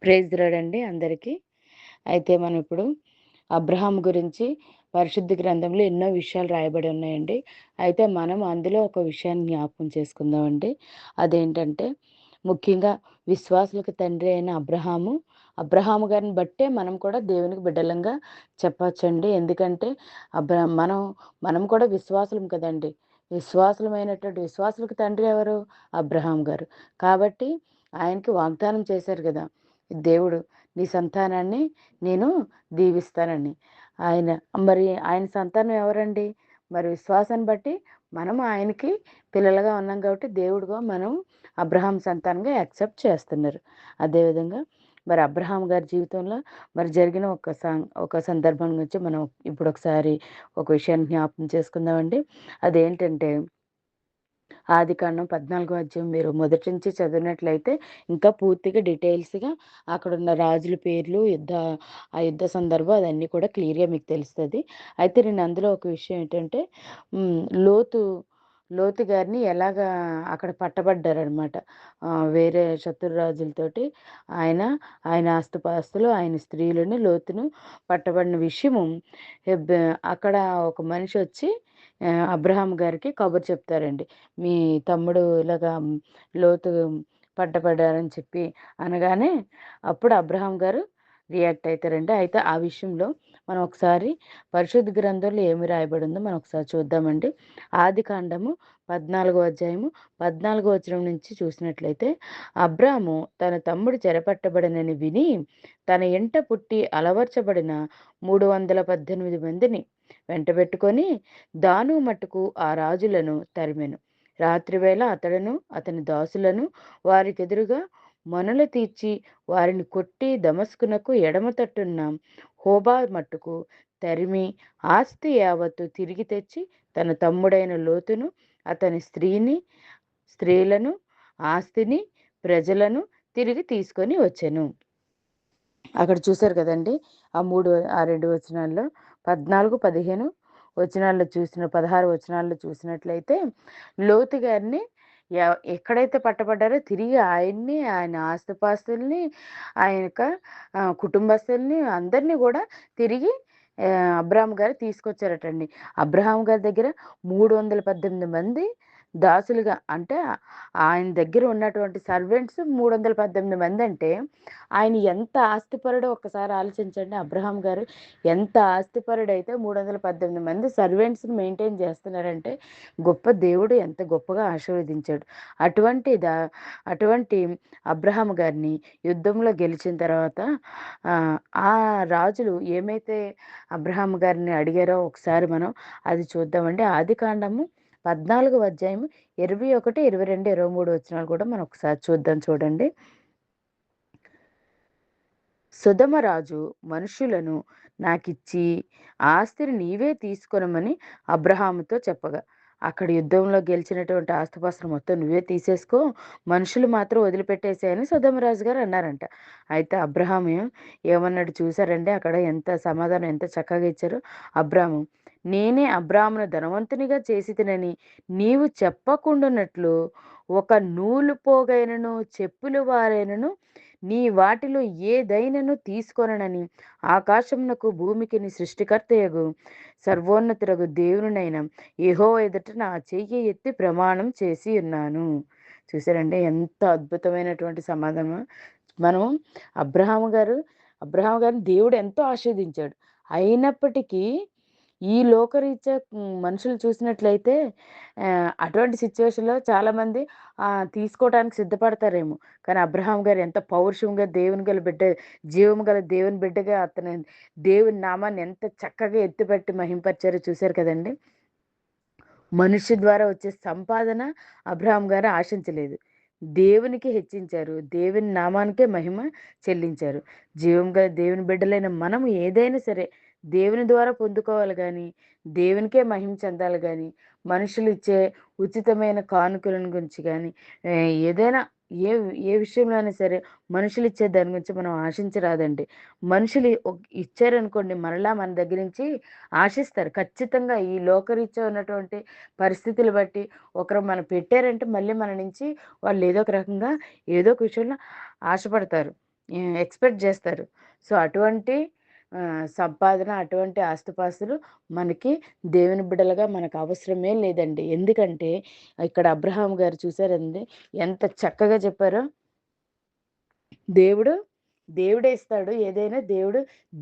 Praise the lord అండి అందరికీ. అయితే మనం ఇప్పుడు అబ్రహాం గురించి పరిశుద్ధ గ్రంథంలో ఎన్నో విషయాలు రాయబడి ఉన్నాయండి. అయితే మనం అందులో ఒక విషయాన్ని జ్ఞాపకం చేసుకుందామండి. అదేంటంటే ముఖ్యంగా విశ్వాసులకు తండ్రి అయిన అబ్రహాము గారిని బట్టే మనం కూడా దేవునికి బిడ్డలంగా చెప్పొచ్చండి. ఎందుకంటే మనం మనం కూడా విశ్వాసులం కదండి. విశ్వాసులకు తండ్రి ఎవరు? అబ్రహాం గారు. కాబట్టి ఆయనకి వాగ్దానం చేశారు కదా దేవుడు, నీ సంతానాన్ని నేను దీవిస్తానని. ఆయన మరి ఆయన సంతానం ఎవరండి? మరి విశ్వాసాన్ని బట్టి మనం ఆయనకి పిల్లలుగా ఉన్నాం కాబట్టి దేవుడుగా మనం అబ్రహాం సంతానంగా యాక్సెప్ట్ చేస్తున్నారు. అదేవిధంగా మరి అబ్రహాం గారి జీవితంలో మరి జరిగిన ఒక సందర్భం గురించి మనం ఇప్పుడు ఒకసారి ఒక విషయాన్ని జ్ఞాపకం చేసుకుందామండి. అదేంటంటే ఆదికాండం 14వ అధ్యాయం మీరు మొదటి నుంచి చదివినట్లయితే ఇంకా పూర్తిగా డీటెయిల్స్‌గా అక్కడున్న రాజుల పేర్లు, ఆ యుద్ధ సందర్భం అదన్నీ కూడా క్లియర్‌గా మీకు తెలుస్తది. అయితే నేను అందులో ఒక విషయం ఏంటంటే హ్మ్. లోతు గారిని ఎలాగా అక్కడ పట్టబడ్డారనమాట. వేరే శత్రు రాజులతోటి ఆయన, ఆయన ఆస్తిపాస్తులు, ఆయన స్త్రీలను, లోతును పట్టబడిన విషయము హెబ్ అక్కడ ఒక మనిషొచ్చి అబ్రహాం గారికి కబురు చెప్తారండి. మీ తమ్ముడు ఇలాగా లోతు పడ్డపడ్డారని చెప్పి అనగానే అప్పుడు అబ్రహాం గారు రియాక్ట్ అవుతారండి. అయితే ఆ విషయంలో మనం ఒకసారి పరిశుద్ధ గ్రంథంలో ఏమి రాయబడిందో మనం ఒకసారి చూద్దామండి. ఆదికాండము 14వ అధ్యాయము 14వ వచనం నుంచి చూసినట్లయితే అబ్రాము తన తమ్ముడు చెరపట్టబడనని విని తన ఎంట పుట్టి అలవర్చబడిన 318 మందిని వెంటబెట్టుకొని దాను మట్టుకు ఆ రాజులను తరిమెను. రాత్రివేళ అతడును అతని దాసులను వారికెదురుగా మొనలు తీర్చి వారిని కొట్టి దమస్కునకు ఎడమ తట్టున్న హోబా మట్టుకు తరిమి ఆస్తి యావత్తు తిరిగి తెచ్చి తన తమ్ముడైన లోతును అతని స్త్రీలను ఆస్తిని ప్రజలను తిరిగి తీసుకొని వచ్చెను. అక్కడ చూశారు కదండి. ఆ 2 వచనాల్లో 14, 15 వచనాల్లో 16 వచనాల్లో చూసినట్లయితే లోతు గారిని ఎక్కడైతే పట్టబడ్డారో తిరిగి ఆయన్ని, ఆయన ఆస్తిపాస్తుల్ని, ఆయన యొక్క కుటుంబస్తుల్ని అందరినీ కూడా తిరిగి అబ్రాహాం గారు తీసుకొచ్చారటండి. అబ్రాహాం గారి దగ్గర 318 మంది దాసులుగా, అంటే ఆయన దగ్గర ఉన్నటువంటి సర్వెంట్స్ 318 మంది. అంటే ఆయన ఎంత ఆస్తిపరుడో ఒక్కసారి ఆలోచించండి. అబ్రహాం గారు ఎంత ఆస్తిపరుడైతే 318 మంది సర్వెంట్స్ని మెయింటైన్ చేస్తున్నారంటే గొప్ప దేవుడు ఎంత గొప్పగా ఆశీర్వదించాడు. అటువంటి అబ్రహాం గారిని యుద్ధంలో గెలిచిన తర్వాత ఆ రాజులు ఏమైతే అబ్రహాం గారిని అడిగారో ఒకసారి మనం అది చూద్దామండి. ఆదికాండము 14వ అధ్యాయం 21, 22, 23 వచనాలు కూడా మనం ఒకసారి చూడండి. సొదొమరాజు మనుషులను నాకిచ్చి ఆస్తిని నీవే తీసుకొనమని అబ్రహాముతో చెప్పగా, అక్కడ యుద్ధంలో గెలిచినటువంటి ఆస్తిపాస్తులు మొత్తం నువ్వే తీసేసుకో, మనుషులు మాత్రం వదిలిపెట్టేసాయని సొదొమరాజు గారు అన్నారంట. అయితే అబ్రహాము ఏమన్నాడు చూసారండి? అక్కడ ఎంత సమాధానం ఎంత చక్కగా ఇచ్చారు. అబ్రాము, నేనే అబ్రామును ధనవంతునిగా చేసి తినని నీవు చెప్పకుండానట్లు ఒక నూలు పోగైనను చెప్పులు వారైనను నీ వాటిలో ఏదైనను తీసుకొననని ఆకాశమునకు భూమికి నీ సృష్టికర్తయగు సర్వోన్నతుడగు దేవునినైన యెహోవా ఎదుట నా చెయ్యి ఎత్తి ప్రమాణం చేసి ఉన్నాను. చూసారండి ఎంత అద్భుతమైనటువంటి సమాధానం. మనం అబ్రహాము గారిని దేవుడు ఎంతో ఆశీర్వదించాడు. అయినప్పటికీ ఈ లోకరీత్యా మనుషులు చూసినట్లయితే అటువంటి సిచ్యువేషన్లో చాలామంది తీసుకోవడానికి సిద్ధపడతారేమో. కానీ అబ్రహాం గారు ఎంత పౌరుషంగా జీవము గల దేవుని బిడ్డగా అతని దేవుని నామాన్ని ఎంత చక్కగా ఎత్తిపెట్టి మహింపరిచారో చూశారు కదండి. మనిషి ద్వారా వచ్చే సంపాదన అబ్రహాం గారు ఆశించలేదు, దేవునికి హెచ్చించారు, దేవుని నామానికే మహిమ చెల్లించారు. జీవం గల దేవుని బిడ్డలైన మనం ఏదైనా సరే దేవుని ద్వారా పొందుకోవాలి కానీ దేవునికే మహిమ చెందాలి కానీ మనుషులు ఇచ్చే ఉచితమైన కానుకలను గురించి కానీ ఏదైనా ఏ ఏ విషయంలోనైనా సరే మనుషులు ఇచ్చే దాని గురించి మనం ఆశించరాదండి. మనుషులు ఇచ్చారనుకోండి మరలా మన దగ్గర నుంచి ఆశిస్తారు ఖచ్చితంగా. ఈ లోకరీత్యా ఉన్నటువంటి పరిస్థితులు బట్టి ఒకరు మనం పెట్టారంటే మళ్ళీ మన నుంచి వాళ్ళు ఏదో ఒక రకంగా ఏదో ఒక విషయంలో ఆశపడతారు. ఎక్స్‌పెక్ట్ జేస్తారు. సో, అటువంటి సంపాదన, అటువంటి ఆస్తిపాస్తులు మనకి దేవుని బిడ్డలుగా మనకు అవసరమే లేదండి. ఎందుకంటే ఇక్కడ అబ్రహాం గారు చూసారండి ఎంత చక్కగా చెప్పారో. దేవుడు, దేవుడే ఇస్తాడు ఏదైనా.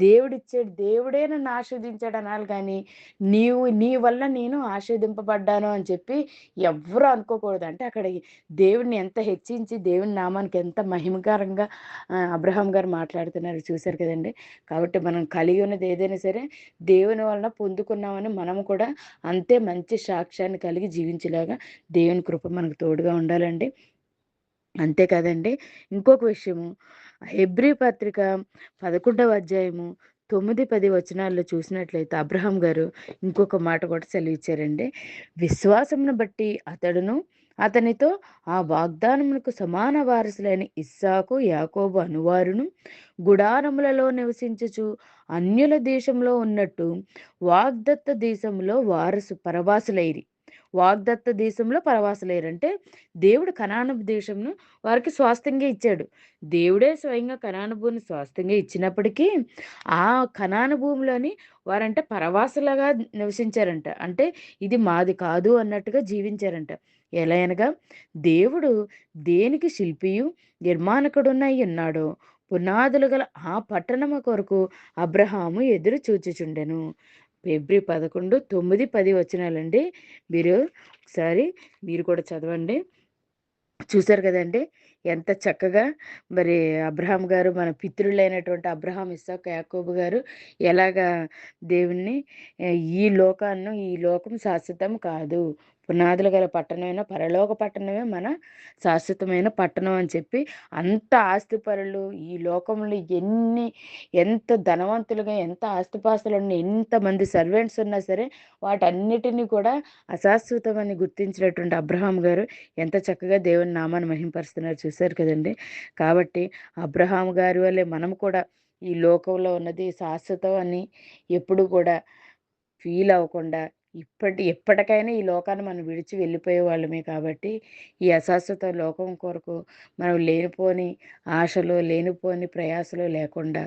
దేవుడిచ్చాడు. దేవుడే నన్ను ఆశీర్వదించాడు అనాలి గానీ, నీ వల్ల నేను ఆశీర్వదింపబడ్డాను అని చెప్పి ఎవ్వరు అనుకోకూడదు. అంటే అక్కడ దేవుడిని ఎంత హెచ్చించి, దేవుని నామానికి ఎంత మహిమకరంగా అబ్రహాం గారు మాట్లాడుతున్నారు చూశారు కదండీ! కాబట్టి మనం కలిగి ఉన్నది ఏదైనా సరే దేవుని వలన పొందుకున్నామని మనం కూడా అంతే మంచి సాక్ష్యాన్ని కలిగి జీవించేలాగా దేవుని కృప మనకు తోడుగా ఉండాలండి. అంతే కాదండి. ఇంకొక విషయము, హెబ్రీ పత్రిక 11వ అధ్యాయము 9, 10 వచనాల్లో చూసినట్లయితే అబ్రహాం గారు ఇంకొక మాట కూడా సెలవిచ్చారండి. విశ్వాసమును బట్టి అతడును, అతనితో ఆ వాగ్దానమునకు సమాన వారసులైన ఇస్సాకు, యాకోబు అనువారును గుడారములలో నివసించుచు అన్యుల దేశంలో ఉన్నట్టు వాగ్దత్త దేశంలో పరవాసులైరి. వాగ్దత్త దేశంలో పరవాసులైరంటే దేవుడు కనాను దేశంను వారికి స్వాస్థ్యంగా ఇచ్చాడు. దేవుడే స్వయంగా కనాను భూమిని స్వాస్థ్యంగా ఇచ్చినప్పటికీ ఆ కనాను భూమిలోని వారంటే పరవాసులుగా నివసించారంట. అంటే ఇది మాది కాదు అన్నట్టుగా జీవించారంట. ఎలా అనగా దేవుడు దేనికి శిల్పియు నిర్మాణకుడునై ఉన్నాడో పునాదులు గల ఆ పట్టణము కొరకు అబ్రహాము ఎదురు చూచుచుండెను. ఫిబ్రి 11, 9, 10 వచనాలండి. ఒకసారి మీరు కూడా చదవండి. చూశారు కదండి ఎంత చక్కగా మరి అబ్రహాం గారు, మన పితరులైనటువంటి అబ్రహాం, ఇస్సాకు, యాకోబు గారు ఎలాగా దేవుణ్ణి ఈ లోకం శాశ్వతం కాదు, పునాదులు గల పట్టణమైన పరలోక పట్టణమే మన శాశ్వతమైన పట్టణం అని చెప్పి అంత ఆస్తిపరులు ఈ లోకంలో ఎంత ధనవంతులుగా, ఎంత ఆస్తిపాస్తులు ఉన్న ఎంతమంది సర్వెంట్స్ ఉన్నా సరే వాటన్నిటినీ కూడా అశాశ్వతమని గుర్తించినటువంటి అబ్రహాం గారు ఎంత చక్కగా దేవుని నామాన్ని మహింపరుస్తున్నారు చూశారు కదండి. కాబట్టి అబ్రహాం గారి వల్లే మనం కూడా ఈ లోకంలో ఉన్నది శాశ్వతం అని ఎప్పుడు కూడా ఫీల్ అవ్వకుండా ఎప్పటికైనా ఈ లోకాన్ని మనం విడిచి వెళ్ళిపోయే వాళ్ళమే. కాబట్టి ఈ అశాశ్వత లోకం కొరకు మనం లేనిపోని ఆశలు, లేనిపోని ప్రయాసలు లేకుండా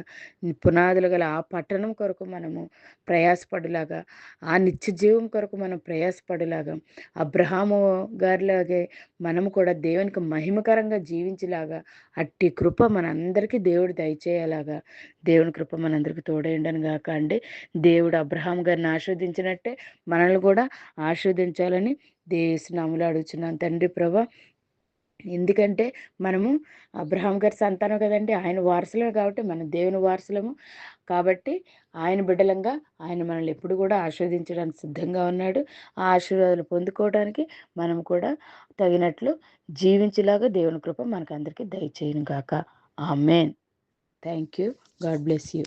పునాదులు గల ఆ పట్టణం కొరకు మనము ప్రయాసపడేలాగా, ఆ నిత్య జీవం కొరకు మనం ప్రయాసపడేలాగా అబ్రహాము గారిలాగే మనము కూడా దేవునికి మహిమకరంగా జీవించేలాగా అట్టి కృప మనందరికీ దేవుడు దయచేయలాగా దేవుని కృప మనందరికీ తోడేయండని గాక అండి. దేవుడు అబ్రహాం గారిని ఆశీర్వదించినట్టే మనల్ని కూడా ఆశీర్వదించాలని యేసునామములో అడుగుచున్నాను తండ్రి ప్రభా. ఎందుకంటే మనము అబ్రహాం గారి సంతానం కదండి, ఆయన వారసులమే కాబట్టి మనం దేవుని వారసులము కాబట్టి ఆయన బిడ్డలంగా ఆయన మనల్ని ఎప్పుడు కూడా ఆశీర్వదించడానికి సిద్ధంగా ఉన్నాడు. ఆ ఆశీర్వాదాలు పొందుకోవడానికి మనం కూడా తగినట్లు జీవించేలాగా దేవుని కృప మనకు అందరికీ దయచేయును గాక. Amen. Thank you. God bless you.